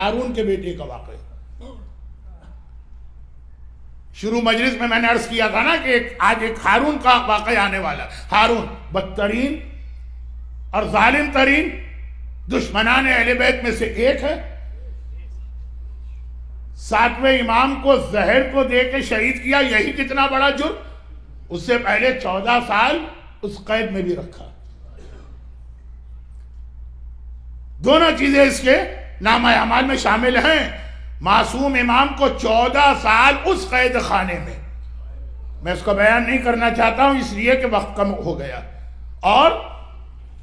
ہارون کے بیٹے کا واقعہ. شروع مجلس میں نے عرض کیا تھا نا کہ آج ایک ہارون کا واقعہ آنے والا. ہارون بدترین اور ظالم ترین دشمنان اہل بیت میں سے ایک ہے. 7ویں امام کو زہر کو دے کے شہید کیا، یہی کتنا بڑا جرم. اس سے پہلے 14 سال اس قید میں بھی رکھا. دونوں چیزیں اس کے نامہ اعمال میں شامل ہیں. معصوم امام کو 14 سال اس قید خانے میں اس کو بیان نہیں کرنا چاہتا ہوں اس لیے کہ وقت کم ہو گیا. اور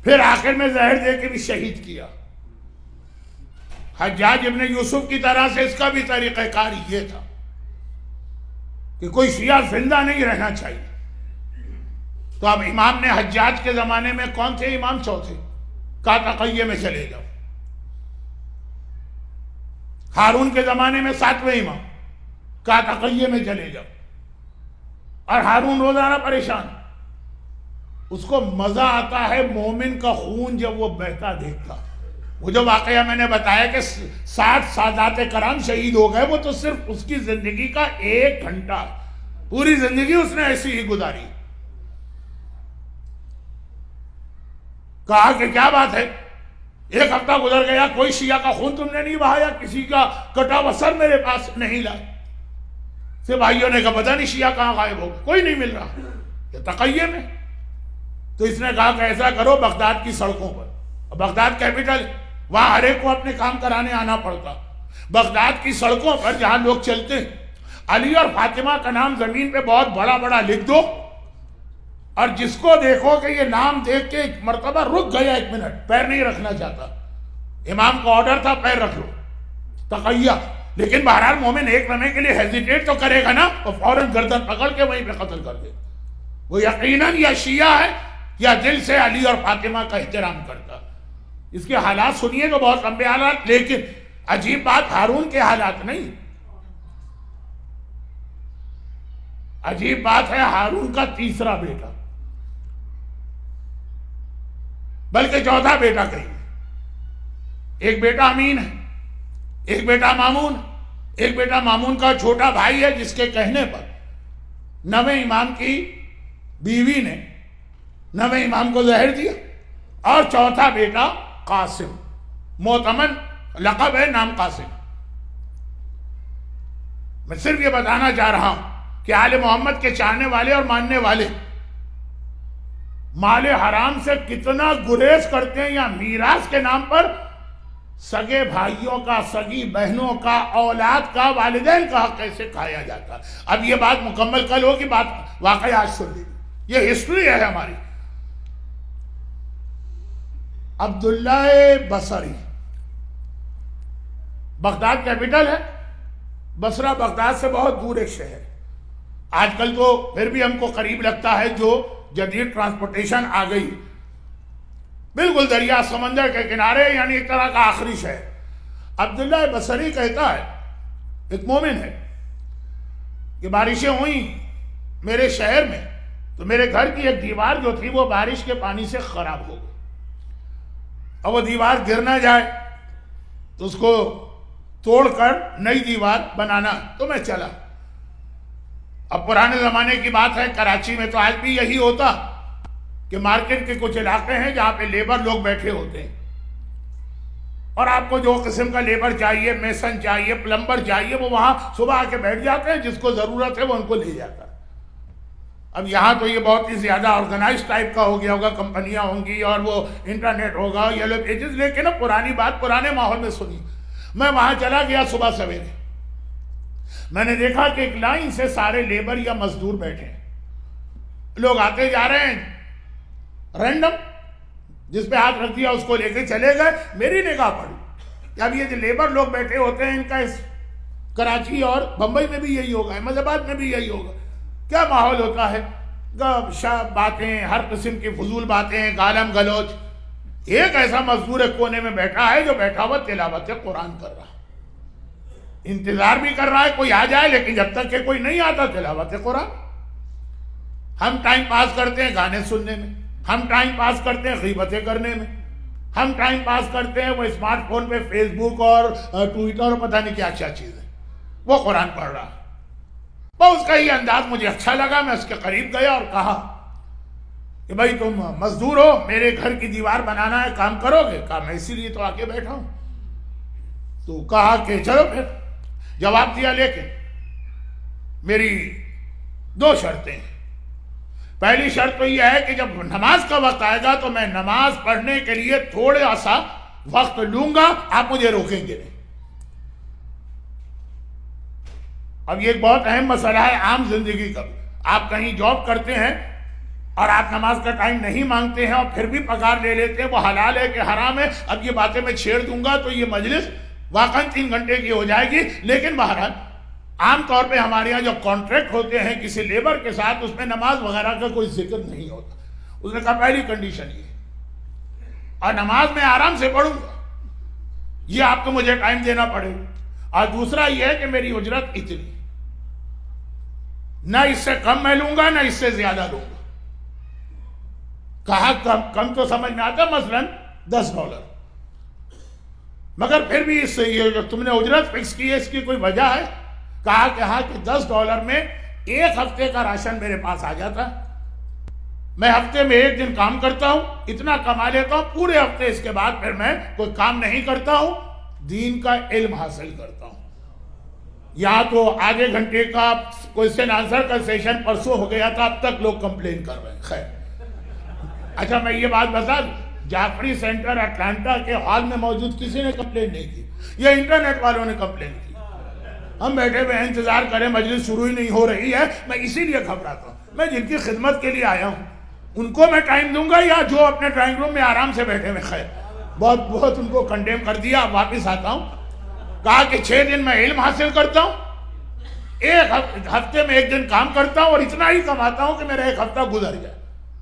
پھر آخر میں زہر دے کے بھی شہید کیا. حجاج ابن یوسف کی طرح سے اس کا بھی طریقہ کار یہ تھا کہ کوئی شیعہ زندہ نہیں رہنا چاہیے. تو اب امام نے حجاج کے زمانے میں کون تھے امام؟ چوتھے. کہا تقیہ میں چلے جاؤ. ہارون کے زمانے میں 7ویں امام. کہا تقیہ میں چلے جاؤ. اور ہارون روزانہ پریشان. اس کو مزہ آتا ہے مومن کا خون جب وہ بہتا دیکھتا. وہ جو واقعہ میں نے بتایا کہ 60 سادات کرام شہید ہو گئے، وہ تو صرف اس کی زندگی کا 1 گھنٹہ. پوری زندگی اس نے ایسی ہی گزاری. کہا کہ کیا بات ہے، 1 ہفتہ گزر گیا، کوئی شیعہ کا خون تم نے نہیں بہایا، کسی کا کٹا ہوا سر میرے پاس نہیں لائے. سے بھائیوں نے کہا پتہ نہیں شیعہ کہاں غائب ہو گئے، کوئی نہیں مل رہا. یہ تقیہ میں. تو اس نے کہا کہ ایسا کرو بغداد کی سڑکوں پر، بغداد کیپٹل، وہاں ہر ایک کو اپنے کام کرانے آنا پڑتا. بغداد کی سڑکوں پر جہاں لوگ چلتے، علی اور فاطمہ کا نام زمین پہ بہت بڑا بڑا لکھ دو، اور جس کو دیکھو کہ یہ نام دیکھ کے ایک مرتبہ رک گیا 1 منٹ، پیر نہیں رکھنا چاہتا. امام کا آرڈر تھا پیر رکھ لو. تقیہ. لیکن بہرحال مومن ایک لمحے کے لیے ہیزیٹیٹ تو کرے گا نا، اور فوراً گردن پکڑ کے وہیں پہ قتل کر دے. وہ یقیناً یا شیعہ ہے یا دل سے علی اور فاطمہ کا احترام کرتا. اس کے حالات سنیے تو بہت لمبے حالات، لیکن عجیب بات ہارون کے حالات نہیں. عجیب بات ہے ہارون کا 3را بیٹا، بلکہ 4تھا بیٹا کہیں. ایک بیٹا امین ہے، ایک بیٹا مامون. ایک بیٹا مامون کا چھوٹا بھائی ہے جس کے کہنے پر 9ویں امام کی بیوی نے 9ویں امام کو زہر دیا. اور 4تھا بیٹا قاسم، معتمن لقب ہے، نام قاسم. میں صرف یہ بتانا چاہ رہا ہوں کہ آل محمد کے چاہنے والے اور ماننے والے مال حرام سے کتنا گریز کرتے ہیں، یا میراث کے نام پر سگے بھائیوں کا، سگی بہنوں کا، اولاد کا، والدین کا حق کیسے کھایا جاتا. اب یہ بات مکمل کل ہوگی، بات واقعی آج سن لی. یہ ہسٹری ہے ہماری. عبداللہ بصری بغداد کیپٹل ہے. بصرہ بغداد سے بہت دور ایک شہر. آج کل تو پھر بھی ہم کو قریب لگتا ہے جو جدید ٹرانسپورٹیشن آ گئی. بالکل دریا سمندر کے کنارے، یعنی ایک طرح کا آخری شہر. عبداللہ بصری کہتا ہے، ایک مومن ہے، کہ بارشیں ہوئیں میرے شہر میں تو میرے گھر کی ایک دیوار جو تھی وہ بارش کے پانی سے خراب ہو گئی. اور وہ دیوار گر نہ جائے تو اس کو توڑ کر نئی دیوار بنانا. تو میں چلا. اب پرانے زمانے کی بات ہے، کراچی میں تو آج بھی یہی ہوتا کہ مارکیٹ کے کچھ علاقے ہیں جہاں پہ لیبر لوگ بیٹھے ہوتے ہیں، اور آپ کو جو قسم کا لیبر چاہیے، میسن چاہیے، پلمبر چاہیے، وہ وہاں صبح آ کے بیٹھ جاتے ہیں. جس کو ضرورت ہے وہ ان کو لے جاتا ہے. اب یہاں تو یہ بہت ہی زیادہ آرگنائز ٹائپ کا ہو گیا ہوگا، کمپنیاں ہوں گی اور وہ انٹرنیٹ ہوگا، یلو پیجز. لیکن نا پرانی بات پرانے ماحول میں سنی. میں وہاں چلا گیا صبح سویرے. میں نے دیکھا کہ ایک لائن سے سارے لیبر یا مزدور بیٹھے ہیں. لوگ آتے جا رہے ہیں رینڈم، جس پہ ہاتھ رکھ دیا اس کو لے کے چلے گئے. میری نگاہ پڑی. اب یہ جو لیبر لوگ بیٹھے ہوتے ہیں، ان کا اس کراچی اور بمبئی میں بھی یہی ہوگا، احمد آباد میں بھی یہی ہوگا. کیا ماحول ہوتا ہے، گپ شپ باتیں، ہر قسم کی فضول باتیں، گالم گلوچ. ایک ایسا مزدور ایک کونے میں بیٹھا ہے جو بیٹھا ہوا تلاوت قرآن کر رہا ہے. انتظار بھی کر رہا ہے کوئی آ جائے، لیکن جب تک کہ کوئی نہیں آتا تلاوت قرآن. ہم ٹائم پاس کرتے ہیں گانے سننے میں، ہم ٹائم پاس کرتے ہیں غیبتیں کرنے میں. ہم ٹائم پاس کرتے ہیں، وہ اسمارٹ فون پہ فیس بک اور ٹویٹر اور پتہ نہیں کیا کیا چیز ہے، وہ قرآن پڑھ رہا۔ وہ اس کا یہ انداز مجھے اچھا لگا، میں اس کے قریب گیا اور کہا کہ بھائی تم مزدور ہو، میرے گھر کی دیوار بنانا ہے، کام کرو گے؟ کہا میں اسی لیے تو آ کے بیٹھا ہوں۔ تو کہا کہ چلو پھر، جواب دیا لیکن میری 2 شرطیں ہیں۔ پہلی شرط تو یہ ہے کہ جب نماز کا وقت آئے گا تو میں نماز پڑھنے کے لیے تھوڑا سا وقت لوں گا، آپ مجھے روکیں گے نہیں۔ اب یہ ایک بہت اہم مسئلہ ہے عام زندگی کا۔ آپ کہیں جاب کرتے ہیں اور آپ نماز کا ٹائم نہیں مانگتے ہیں اور پھر بھی پگار لے لیتے ہیں، وہ حلال ہے کہ حرام ہے؟ اب یہ باتیں میں چھیڑ دوں گا تو یہ مجلس واقعاً 3 گھنٹے کی ہو جائے گی، لیکن بہرحال عام طور پہ ہمارے یہاں جو کانٹریکٹ ہوتے ہیں کسی لیبر کے ساتھ، اس میں نماز وغیرہ کا کوئی ذکر نہیں ہوتا۔ اس نے کہا پہلی کنڈیشن یہ، اور نماز میں آرام سے پڑھوں گا، یہ آپ کو مجھے ٹائم دینا پڑے گا، اور دوسرا یہ ہے کہ میری اجرت اتنی، نہ اس سے کم میں لوں گا نہ اس سے زیادہ لوں گا۔ کہا کم تو سمجھ میں آتا، مثلاً $10، مگر پھر بھی اس سے یہ جو تم نے اجرت فکس کی ہے اس کی کوئی وجہ ہے؟ کہا کہ ہاں، کہ $10 میں 1 ہفتے کا راشن میرے پاس آ جاتا، میں ہفتے میں 1 دن کام کرتا ہوں، اتنا کما لیتا ہوں، پورے ہفتے اس کے بعد پھر میں کوئی کام نہیں کرتا ہوں، دین کا علم حاصل کرتا ہوں۔ یا تو آدھے گھنٹے کا کوئسچن آنسر کا سیشن پرسوں ہو گیا تھا، اب تک لوگ کمپلین کر رہے ہیں۔ خیر، اچھا میں یہ بات بتا دوں، جعفری سینٹر اٹلانٹا کے ہال میں موجود کسی نے کمپلین نہیں کی، یہ انٹرنیٹ والوں نے کمپلین کی۔ ہم بیٹھے ہوئے انتظار کریں، مجلس شروع ہی نہیں ہو رہی ہے، میں اسی لیے گھبراتا ہوں۔ میں جن کی خدمت کے لیے آیا ہوں ان کو میں ٹائم دوں گا یا جو اپنے ڈرائنگ روم میں آرام سے بیٹھے ہوئے؟ خیر، بہت ان کو کنڈیم کر دیا، واپس آتا ہوں۔ کہا کہ 6 دن میں علم حاصل کرتا ہوں، 1 ہفتے میں 1 دن کام کرتا ہوں، اور اتنا ہی کماتا ہوں کہ میرا 1 ہفتہ گزر جائے،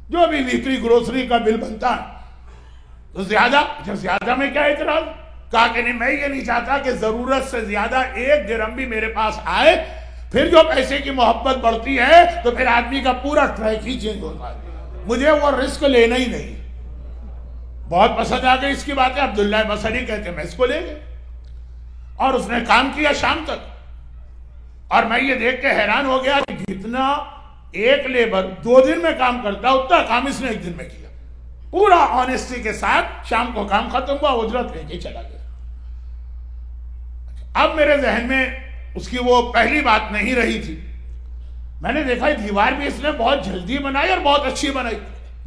جو بھی ویکلی گروسری کا بل بنتا ہے۔ تو زیادہ میں کیا اعتراض؟ کہا کہ نہیں، میں یہ نہیں چاہتا کہ ضرورت سے زیادہ 1 درہم بھی میرے پاس آئے، پھر جو پیسے کی محبت بڑھتی ہے تو پھر آدمی کا پورا ٹریک ہی چینج ہوتا ہے، مجھے وہ رسک لینا ہی نہیں۔ بہت پسند آ گئی اس کی باتیں، عبداللہ بصری کہتے ہیں میں اس کو لے گئے، اور اس نے کام کیا شام تک، اور میں یہ دیکھ کے حیران ہو گیا کہ جتنا ایک لیبر 2 دن میں کام کرتا اتنا کام اس نے 1 دن میں کیا، پورا آنیسٹی کے ساتھ۔ شام کو کام ختم ہوا، اجرت لے کے چلا گیا۔ اب میرے ذہن میں اس کی وہ پہلی بات نہیں رہی تھی، میں نے دیکھا دیوار بھی اس نے بہت جلدی بنائی اور بہت اچھی بنائی۔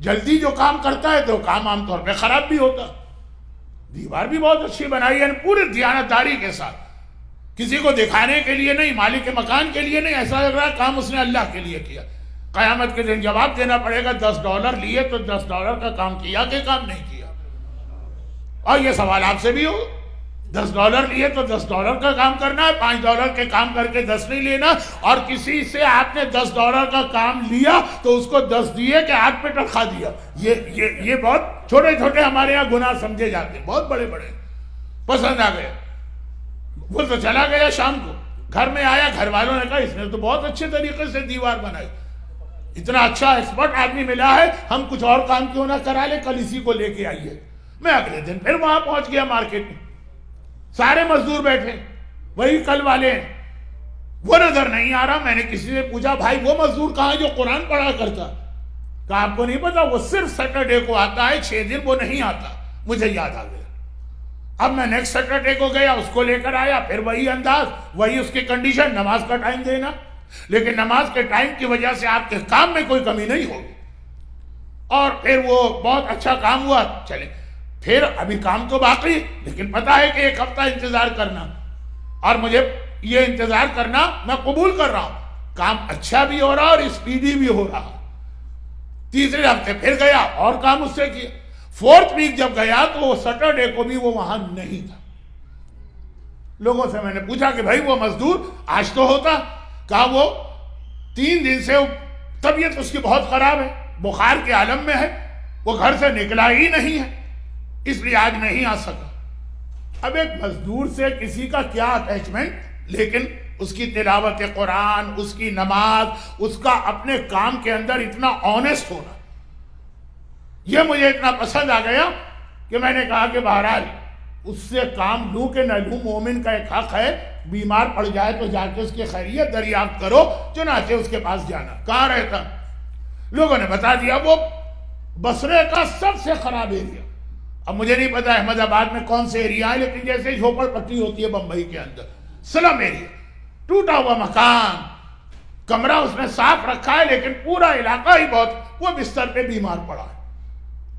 جلدی جو کام کرتا ہے تو کام عام طور پہ خراب بھی ہوتا، دیوار بھی بہت اچھی بنائی ہے، پورے دیانتداری کے ساتھ، کسی کو دکھانے کے لیے نہیں، مالک کے مکان کے لیے نہیں، ایسا لگ رہا ہے کام اس نے اللہ کے لیے کیا۔ قیامت کے دن جواب دینا پڑے گا، $10 لیے تو $10 کا کام کیا کہ کام نہیں کیا؟ اور یہ سوال آپ سے بھی ہو، $10 لیے تو $10 کا کام کرنا ہے، $5 کے کام کر کے 10 نہیں لینا۔ اور کسی سے آپ نے $10 کا کام لیا تو اس کو 10 دیے کہ ہاتھ پہ رکھا دیا، یہ بہت چھوٹے چھوٹے ہمارے یہاں گناہ سمجھے جاتے ہیں، بہت بڑے بڑے پسند آ گئے۔ وہ تو چلا گیا، شام کو گھر میں آیا، گھر والوں نے کہا اس نے تو بہت اچھے طریقے سے دیوار بنائی، اتنا اچھا ایکسپرٹ آدمی ملا ہے، ہم کچھ اور کام کیوں نہ کرا لیں، کل اسی کو لے کے آئیے۔ میں اگلے دن پھر وہاں پہنچ گیا مارکیٹ میں، سارے مزدور بیٹھے، وہی کل والے ہیں، وہ نظر نہیں آ رہا۔ میں نے کسی سے پوچھا بھائی وہ مزدور کہاں جو قرآن پڑھا کرتا؟ کہا آپ کو نہیں پتا، وہ صرف سیٹرڈے کو آتا ہے، 6 دن وہ نہیں آتا۔ مجھے یاد آ گیا، اب میں نیکسٹ سیٹرڈے کو گیا، اس کو لے کر آیا، پھر وہی انداز، وہی اس کی کنڈیشن، نماز کا ٹائم دینا، لیکن نماز کے ٹائم کی وجہ سے آپ کے کام میں کوئی کمی نہیں ہوگی۔ اور پھر وہ بہت اچھا کام ہوا، چلے پھر ابھی کام تو باقی، لیکن پتا ہے کہ 1 ہفتہ انتظار کرنا، اور مجھے یہ انتظار کرنا میں قبول کر رہا ہوں، کام اچھا بھی ہو رہا اور اسپیڈی بھی ہو رہا۔ تیسرے ہفتے پھر گیا اور کام اس سے کیا، 4تھ ویک جب گیا تو وہ سیٹرڈے کو بھی وہ وہاں نہیں تھا۔ لوگوں سے میں نے پوچھا کہ بھائی وہ مزدور آج تو ہوتا؟ کہا وہ 3 دن سے طبیعت اس کی بہت خراب ہے، بخار کے عالم میں ہے، وہ گھر سے نکلا ہی نہیں ہے، اس لیے آج نہیں آ سکا۔ اب ایک مزدور سے کسی کا کیا اٹیچمنٹ، لیکن اس کی تلاوت قرآن، اس کی نماز، اس کا اپنے کام کے اندر اتنا آنیسٹ ہونا، یہ مجھے اتنا پسند آ گیا کہ میں نے کہا کہ بہرحال اس سے کام لوں کہ نہ لوں، مومن کا ایک حق ہے، بیمار پڑ جائے تو جا کے اس کی خیریت دریافت کرو، چنانچہ اس کے پاس جانا۔ کہاں رہتا؟ لوگوں نے بتا دیا وہ بصرے کا سب سے خراب ایریا۔ اب مجھے نہیں پتا احمد آباد میں کون سے ایریا ہے، لیکن جیسے جھوپڑ پٹی ہوتی ہے بمبئی کے اندر، سلم ایریا، ٹوٹا ہوا مکان، کمرہ اس نے صاف رکھا ہے لیکن پورا علاقہ ہی بہت، وہ بستر پہ بیمار پڑا ہے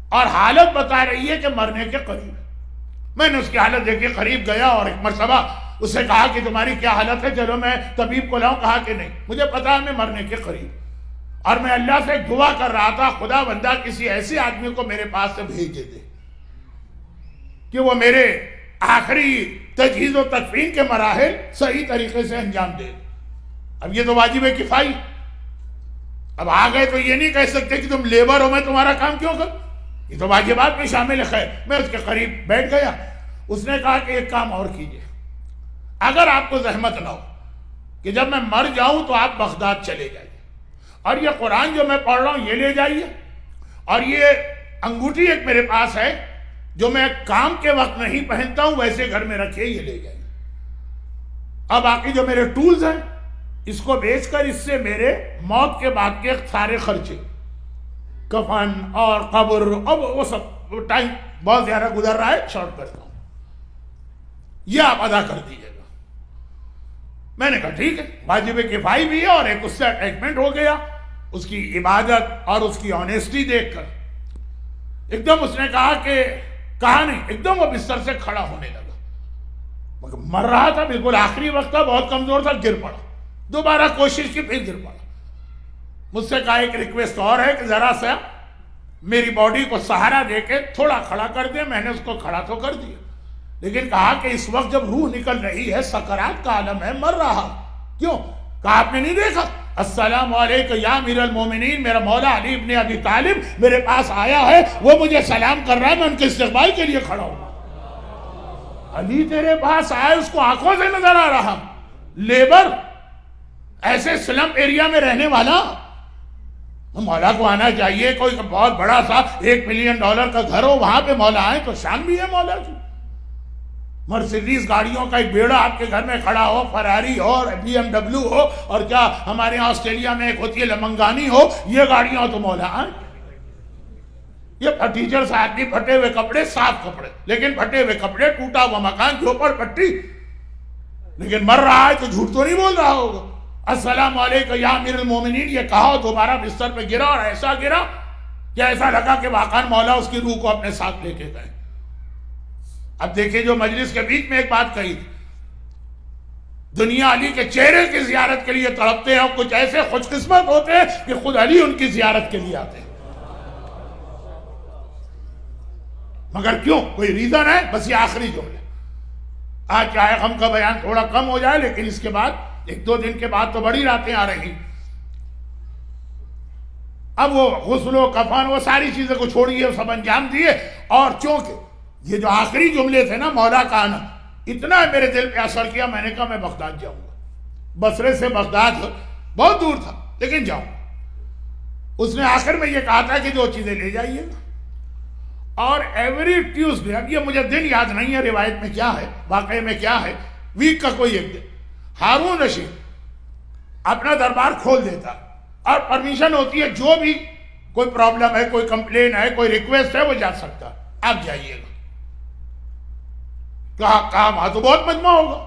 اور حالت بتا رہی ہے کہ مرنے کے قریب ہے۔ میں نے اس کی حالت دیکھی، قریب گیا اور ایک مرتبہ اس سے کہا کہ تمہاری کیا حالت ہے، چلو میں طبیب کو لاؤں؟ کہا کہ نہیں، مجھے پتا ہے میں مرنے کے قریب، اور میں اللہ سے دعا کر رہا تھا خدا بندہ کسی ایسے آدمی کو میرے پاس سے بھیج دے کہ وہ میرے آخری تجہیز و تکفین کے مراحل صحیح طریقے سے انجام دے۔ اب یہ تو واجب کفائی، اب آ گئے تو یہ نہیں کہہ سکتے کہ تم لیبر ہو میں تمہارا کام کیوں کروں، یہ تو واجبات میں شامل ہے۔ خیر میں اس کے قریب بیٹھ گیا، اس نے کہا کہ ایک کام اور کیجئے، اگر آپ کو زحمت نہ ہو کہ جب میں مر جاؤں تو آپ بغداد چلے جائیے، اور یہ قرآن جو میں پڑھ رہا ہوں یہ لے جائیے، اور یہ انگوٹھی ایک میرے پاس ہے جو میں کام کے وقت نہیں پہنتا ہوں، ویسے گھر میں رکھے، یہ لے جائیے، اب باقی جو میرے ٹولز ہیں اس کو بیچ کر اس سے میرے موت کے بعد کے سارے خرچے، کفن اور قبر، اب وہ سب ٹائم بہت زیادہ گزر رہا ہے، شارٹ کرتا ہوں، یہ آپ ادا کر دیجیے گا۔ میں نے کہا ٹھیک ہے، واجب کفائی بھی ہے اور ایک اس سے اٹیچمنٹ ہو گیا، اس کی عبادت اور اس کی آنیسٹی دیکھ کر۔ ایک دم اس نے کہا کہ کہا نہیں، ایک دم وہ بستر سے کھڑا ہونے لگا، مگر مر رہا تھا، بالکل آخری وقت تھا، بہت کمزور تھا، گر پڑا، دوبارہ کوشش کی، پھر گر پڑا۔ مجھ سے کہا ایک ریکویسٹ اور ہے کہ ذرا سا میری باڈی کو سہارا دے کے تھوڑا کھڑا کر دیں۔ میں نے اس کو کھڑا تو کر دیا، لیکن کہا کہ اس وقت جب روح نکل رہی ہے، سکرات کا عالم ہے، مر رہا، کیوں؟ کہا آپ نے نہیں دیکھا السلام علیکم یا امیر المومنین، میرا مولا علی ابن ابی طالب میرے پاس آیا ہے، وہ مجھے سلام کر رہا ہے، میں ان کے استقبال کے لیے کھڑا ہوں۔ علی تیرے پاس آئے، اس کو آنکھوں سے نظر آ رہا، لیبر ایسے سلم ایریا میں رہنے والا، مولا کو آنا چاہیے، کوئی بہت بڑا سا $1 ملین کا گھر ہو، وہاں پہ مولا آئے تو شان بھی ہے مولا کی۔ مرسیڈیز گاڑیوں کا ایک بیڑا آپ کے گھر میں کھڑا ہو، فراری ہو، BMW ہو، اور کیا ہمارے یہاں آسٹریلیا میں ایک ہوتی ہے لمنگانی ہو، یہ گاڑیاں ہو تو مولا آئے۔ یہ ٹیچرز آدمی، پھٹے ہوئے کپڑے، صاف کپڑے، لیکن پھٹے ہوئے کپڑے، ٹوٹا ہوا مکان، جھوپڑ پٹی، لیکن مر رہا ہے تو جھوٹ تو نہیں بول رہا ہوگا۔ السلام علیکم یا امیر المومنین یہ کہا، دوبارہ بستر پہ گرا، اور ایسا گرا کہ ایسا لگا کہ واقعا مولا اس کی روح کو اپنے ساتھ لے کے گئے۔ اب دیکھیں جو مجلس کے بیچ میں ایک بات کہی تھی، دنیا علی کے چہرے کی زیارت کے لیے تڑپتے ہیں، اور کچھ ایسے خوش قسمت ہوتے ہیں کہ خود علی ان کی زیارت کے لیے آتے ہیں، مگر کیوں؟ کوئی ریزن ہے؟ بس یہ آخری جملے، آج چاہے غم کا بیان تھوڑا کم ہو جائے، لیکن اس کے بعد 1-2 دن کے بعد تو بڑی راتیں آ رہی۔ اب وہ غسل و کفن وہ ساری چیزیں کو چھوڑیے، سب انجام دیے، اور چونکہ یہ جو آخری جملے تھے نا مولا کا آنا، اتنا میرے دل پہ اثر کیا، میں نے کہا میں بغداد جاؤں گا۔ بصرے سے بغداد بہت دور تھا لیکن جاؤں گا۔ اس نے آخر میں یہ کہا تھا کہ 2 چیزیں لے جائیے، اور ایوری ٹیوزڈے، اب یہ مجھے دن یاد نہیں ہے روایت میں کیا ہے، واقعے میں کیا ہے، ویک کا کوئی ایک دن ہارون رشید اپنا دربار کھول دیتا، اور پرمیشن ہوتی ہے جو بھی کوئی پرابلم ہے، کوئی کمپلین ہے، کوئی ریکویسٹ ہے، وہ جا سکتا، آپ جائیے گا۔ کہا وہاں تو بہت مجمع ہوگا،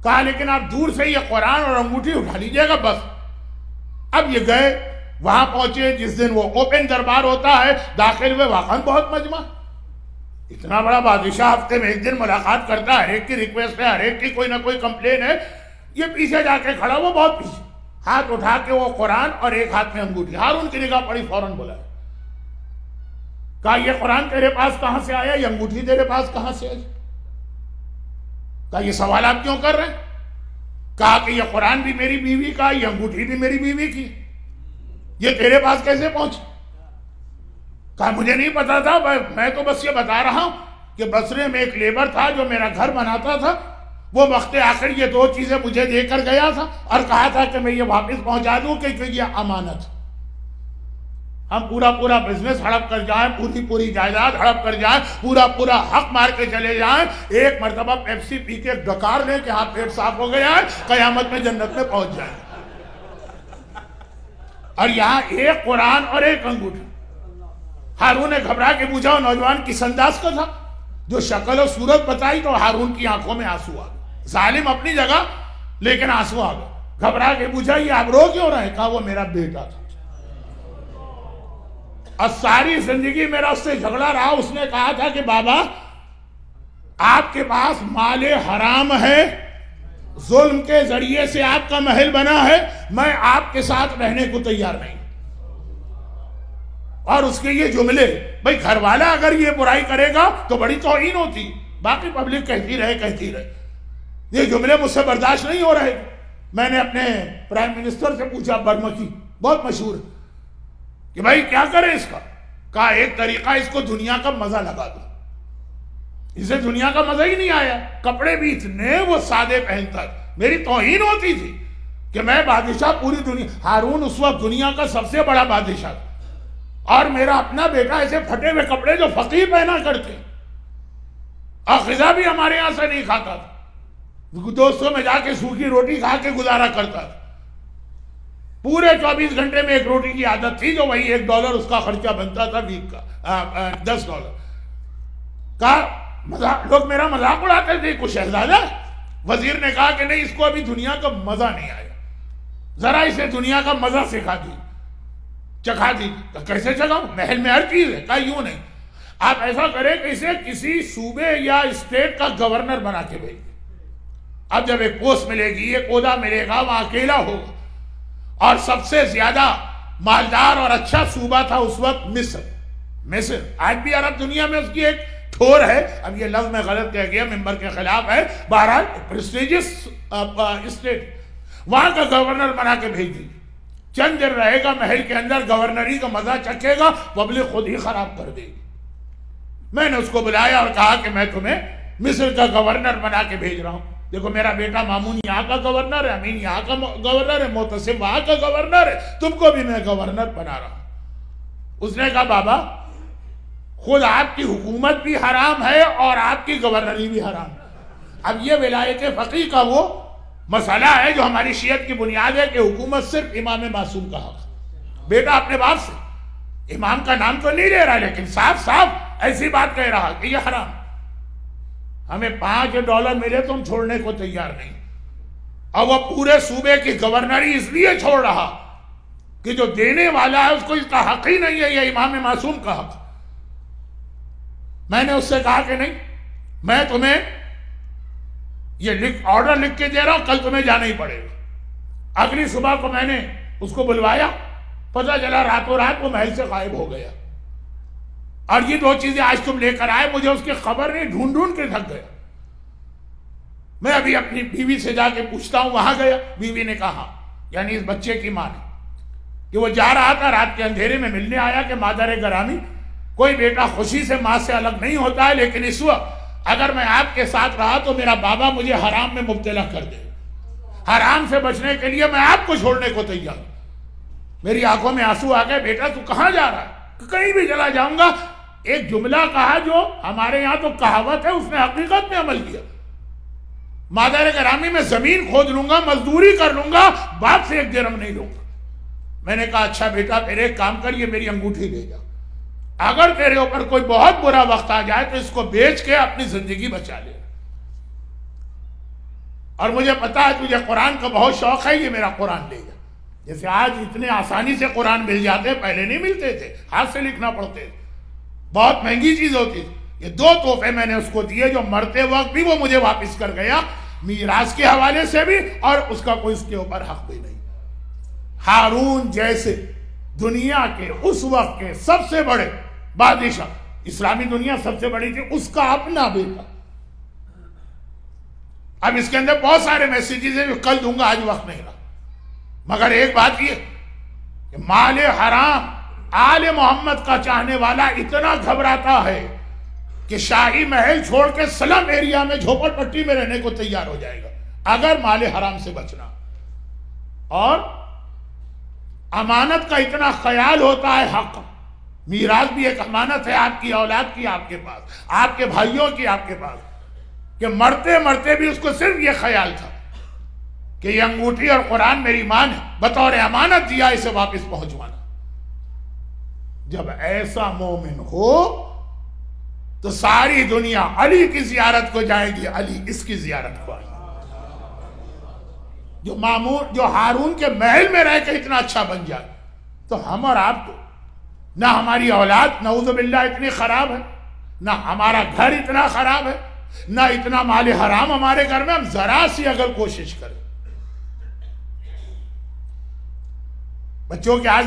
کہا لیکن آپ دور سے یہ قرآن اور انگوٹھی اٹھا لیجئے گا بس۔ اب یہ گئے، وہاں پہنچے، جس دن وہ اوپن دربار ہوتا ہے، داخل ہوئے، واقعاً بہت مجمع، اتنا بڑا بادشاہ ہفتے میں 1 دن ملاقات کرتا ہے، ہر ایک کی ریکویسٹ ہے، ہر ایک کی کوئی نہ کوئی کمپلین ہے، یہ پیچھے جا کے کھڑا، وہ بہت پیچھے، ہاتھ اٹھا کے وہ قرآن اور ایک ہاتھ میں انگوٹھی، ہارون کی نگاہ پڑی، فوراً بولا، کہا یہ قرآن تیرے پاس کہاں سے آیا، یہ انگوٹھی تیرے پاس کہاں سے آئی؟ کہا یہ سوال آپ کیوں کر رہے ہیں؟ کہا کہ یہ قرآن بھی میری بیوی کا، یہ انگوٹھی بھی میری بیوی کی، یہ تیرے پاس کیسے پہنچی؟ کہا مجھے نہیں پتا تھا، میں تو بس یہ بتا رہا ہوں کہ بصرے میں ایک لیبر تھا جو میرا گھر بناتا تھا، وہ وقت آخر یہ 2 چیزیں مجھے دے کر گیا تھا، اور کہا تھا کہ میں یہ واپس پہنچا دوں کہ یہ امانت۔ ہم پورا بزنس ہڑپ کر جائیں، پوری جائیداد ہڑپ کر جائیں، پورا حق مار کے چلے جائیں، ایک مرتبہ پیپسی پی کے ڈکار لیں کہ ہاں پیٹ صاف ہو گیا ہے، قیامت میں جنت میں پہنچ جائیں۔ اور یہاں ایک قرآن اور ایک انگوٹھا۔ ہارون نے گھبرا کے پوچھا، وہ نوجوان کس انداز کا تھا؟ جو شکل و صورت بتائی تو ہارون کی آنکھوں میں آنسو آ گئے۔ ظالم اپنی جگہ لیکن آنسو آ گئے۔ گھبرا کے پوچھا، یہ آپ رو کیوں رہے؟ کہا وہ میرا بیٹا تھا اور ساری زندگی میرا اس سے جھگڑا رہا۔ اس نے کہا تھا کہ بابا آپ کے پاس مال حرام ہے، ظلم کے ذریعے سے آپ کا محل بنا ہے، میں آپ کے ساتھ رہنے کو تیار نہیں۔ اور اس کے یہ جملے، بھئی گھر والا اگر یہ برائی کرے گا تو بڑی توہین ہوتی، باقی پبلک کہتی رہے۔ یہ جملے مجھ سے برداشت نہیں ہو رہے۔ میں نے اپنے پرائم منسٹر سے پوچھا، برما کی بہت مشہور ہے، کہ بھائی کیا کریں اس کا؟ کہا ایک طریقہ، اس کو دنیا کا مزہ لگا دو۔ اسے دنیا کا مزہ ہی نہیں آیا، کپڑے بھی اتنے وہ سادے پہنتا ہے، میری توہین ہوتی تھی کہ میں بادشاہ پوری دنیا، ہارون اس وقت دنیا کا سب سے بڑا بادشاہ تھا، اور میرا اپنا بیٹا ایسے پھٹے ہوئے کپڑے جو فقیر پہنا کرتے، اور غذا بھی ہمارے یہاں سے نہیں کھاتا تھا، دوستوں میں جا کے سوکھی روٹی کھا کے گزارا کرتا تھا۔ پورے 24 گھنٹے میں ایک روٹی کی عادت تھی، جو وہی $1 اس کا خرچہ بنتا تھا ویک کا، $10 کا۔ لوگ میرا مذاق اڑاتے تھے، کچھ شہزادہ۔ وزیر نے کہا کہ نہیں، اس کو ابھی دنیا کا مزہ نہیں آیا، ذرا اسے دنیا کا مزہ سکھا دی، چکھا دی۔ کیسے چکھاؤں؟ محل میں ہر چیز ہے۔ کہا یوں نہیں، آپ ایسا کریں کہ اسے کسی صوبے یا اسٹیٹ کا گورنر بنا کے بھیج دیں۔ اب جب ایک پوسٹ ملے گی، ایک عہدہ ملے گا، وہاں اکیلا ہوگا، اور سب سے زیادہ مالدار اور اچھا صوبہ تھا اس وقت مصر۔ آج بھی عرب دنیا میں اس کی ایک ٹھور ہے، اب یہ لفظ میں غلط کہہ گیا، ممبر کے خلاف ہے، بہرحال پریسٹیجس اسٹیٹ، وہاں کا گورنر بنا کے بھیج دی۔ چند دن رہے گا محل کے اندر، گورنری کا مزہ چکھے گا، پبلک خود ہی خراب کر دے گی۔ میں نے اس کو بلایا اور کہا کہ میں تمہیں مصر کا گورنر بنا کے بھیج رہا ہوں، دیکھو میرا بیٹا مامون یہاں کا گورنر ہے، امین یہاں کا گورنر ہے، معتصم وہاں کا گورنر ہے، تم کو بھی میں گورنر بنا رہا ہوں۔ اس نے کہا بابا خود آپ کی حکومت بھی حرام ہے اور آپ کی گورنری بھی حرام ہے۔ اب یہ ولایت فقیہ کا وہ مسئلہ ہے جو ہماری شیعت کی بنیاد ہے کہ حکومت صرف امام معصوم کا حق۔ بیٹا اپنے باپ سے امام کا نام تو نہیں لے رہا، لیکن صاف ایسی بات کہہ رہا کہ یہ حرام، ہمیں $5 ملے تو ہم چھوڑنے کو تیار نہیں۔ اور وہ پورے صوبے کی گورنری اس لیے چھوڑ رہا کہ جو دینے والا ہے اس کو اس کا حق ہی نہیں ہے، یہ امام معصوم کا حق۔ میں نے اس سے کہا کہ نہیں، میں تمہیں یہ آرڈر لکھ کے دے رہا ہوں، کل تمہیں جانا ہی پڑے گا۔ اگلی صبح کو میں نے اس کو بلوایا، پتہ چلا راتوں رات وہ محل سے غائب ہو گیا۔ اور یہ 2 چیزیں آج تم لے کر آئے، مجھے اس کی خبر نہیں، ڈھونڈ کے تھک گیا۔ میں ابھی اپنی بیوی سے جا کے پوچھتا ہوں، وہاں گیا، بیوی نے کہا، یعنی اس بچے کی ماں نے، کہ وہ جا رہا تھا رات کے اندھیرے میں، ملنے آیا کہ مادر گرامی، کوئی بیٹا خوشی سے ماں سے الگ نہیں ہوتا ہے، لیکن اس وقت اگر میں آپ کے ساتھ رہا تو میرا بابا مجھے حرام میں مبتلا کر دے، حرام سے بچنے کے لیے میں آپ کو چھوڑنے کو تیار ہوں۔ میری آنکھوں میں آنسو آ گئے، بیٹا تو کہاں جا رہا ہے؟ کہیں بھی چلا جاؤں گا۔ ایک جملہ کہا جو ہمارے یہاں تو کہاوت ہے، اس نے حقیقت میں عمل کیا۔ مادر گرامی میں زمین کھود لوں گا، مزدوری کر لوں گا، باپ سے 1 درہم نہیں لوں گا۔ میں نے کہا اچھا بیٹا پھر ایک کام کر، یہ میری انگوٹھی لے جا، اگر تیرے اوپر کوئی بہت برا وقت آ جائے تو اس کو بیچ کے اپنی زندگی بچا لے۔ اور مجھے پتا ہے تجھے قرآن کا بہت شوق ہے، یہ میرا قرآن لے جا۔ جیسے آج اتنے آسانی سے قرآن مل جاتے، پہلے نہیں ملتے تھے، ہاتھ سے لکھنا پڑتے تھے، بہت مہنگی چیز ہوتی تھی۔ یہ 2 تحفے میں نے اس کو دیے، جو مرتے وقت بھی وہ مجھے واپس کر گیا، میراث کے حوالے سے بھی، اور اس کا کوئی اس کے اوپر حق بھی نہیں۔ ہارون جیسے دنیا کے اس وقت کے سب سے بڑے بادشاہ، اسلامی دنیا سب سے بڑی تھی، اس کا اپنا بیٹا۔ اب اس کے اندر بہت سارے میسیجز ہیں جو کل دوں گا، آج وقت نہیں رہا، مگر ایک بات یہ کہ مال حرام آل محمد کا چاہنے والا اتنا گھبراتا ہے کہ شاہی محل چھوڑ کے سلم ایریا میں جھوپڑ پٹی میں رہنے کو تیار ہو جائے گا اگر مال حرام سے بچنا۔ اور امانت کا اتنا خیال ہوتا ہے، حق میراث بھی ایک امانت ہے آپ کی اولاد کی، آپ کے پاس، آپ کے بھائیوں کی آپ کے پاس، کہ مرتے مرتے بھی اس کو صرف یہ خیال تھا کہ یہ انگوٹھی اور قرآن میری ماں نے بطور امانت دیا، اسے واپس پہنچوانا۔ جب ایسا مومن ہو تو ساری دنیا علی کی زیارت کو جائے گی، علی اس کی زیارت کو آئے گی۔ جو ہارون کے محل میں رہ کے اتنا اچھا بن جائے، تو ہم اور آپ تو نہ ہماری اولاد نعوذ باللہ اتنی خراب ہے، نہ ہمارا گھر اتنا خراب ہے، نہ اتنا مال حرام ہمارے گھر میں، ہم ذرا سی اگر کوشش کریں بچوں کے آج